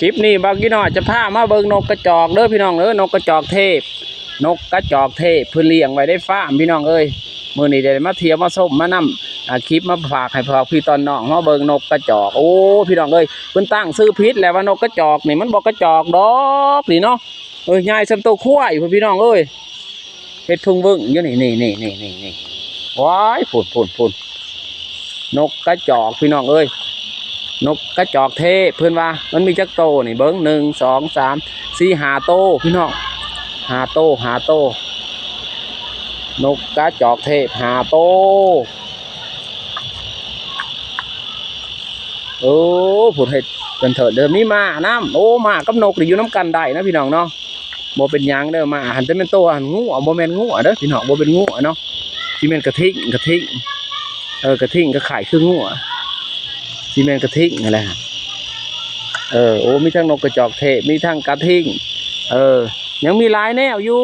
คลิปนี้บางทีน้อยจะพามาเบิ่งนกกระจอกเด้อพี่น้องนกกระจอกเทพนกกระจอกเทพเพื่อเลี้ยงไว้ได้ฟาร์มพี่น้องมื้อนี้ได้มาเที่ยวมาส้มมานำคลิปมาฝากให้พวกพี่ตอนน้องมาเบิ่งนกกระจอกโอ้พี่น้องเพิ่นตั้งชื่อผิดแล้วว่านกกระจอกนี่มันบ่กระจอกดอกนี่เนาะใหญ่สำโตควายพี่น้องเฮ็ดพึ่งเบิ่งอยู่นี่ว้ายพุ่นนกกระจอกพี่น้องนกกระจอกเทพเพื่อนว่ามันมีจักโตนี่เบิ้ง1 2 3 4 5 โตพี่น้อง5 โตนกกระจอกเทพ5 โตโอ้ผุดเห็ดเป็นเถิดเดิมนี่มาน้ำโอ้มากับนกอยู่น้ำกันได้นะพี่น้องเนาะโบเป็นยังเด้อมาหันจะเป็นโตหันงูโบเป็นงูเด้อพี่น้องโบเป็นงูเนาะที่เป็นกระทิงกระทิงก็ไข่คืองูซีเมนกระทิงอะไรโอ้มีทั้งนกกระจอกเทพมีทั้งกระทิงยังมีลายแนวอยู่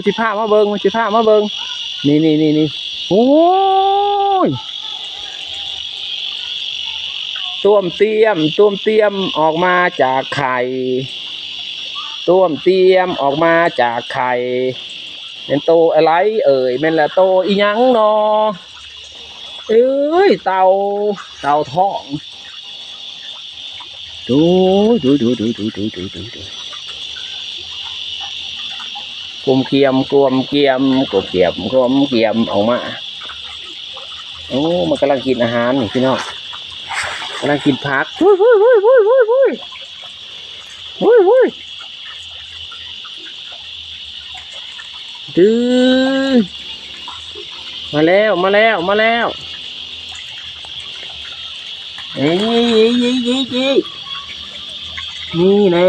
ที่ผ้ามาเบิงนี่โอ้ยต้วมเตรียมออกมาจากไข่เป็นโตอะไรเป็นละโตอีหยังเนาะเต่าทองดูกลมเกียมออกมาโอ้มันกำลังกินอาหารนี่พี่น้องกำลังกินผักดื้อมาแล้วนี่แน่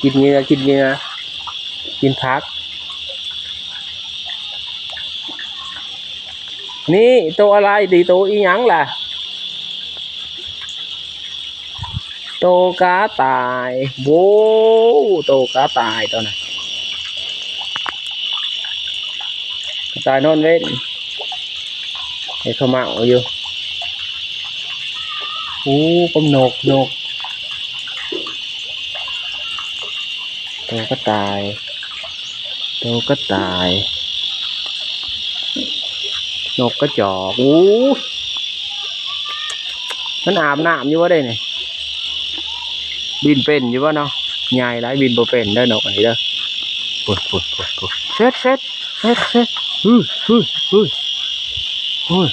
กินเนื้อกินผักนี่ตัวอะไรดีตัวอีหยังล่ะโตกาตายโว้โตกาตายตัวน่ะตายนอนเว้นไอ้ขมเอาอยู่โอ้ก้มนกโตก็ตายนกกระจอกโอ้มันอาบน้ำอยู่วะได้เนี่ยบินเป็นอยู่วะเนาะใหญ่หลายบินบ่เป็นได้นกอันนี้เด้อปุ๊ดเซ็ตโอ้ย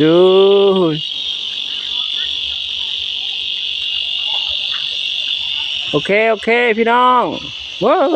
ดูโอเคพี่น้องว้าว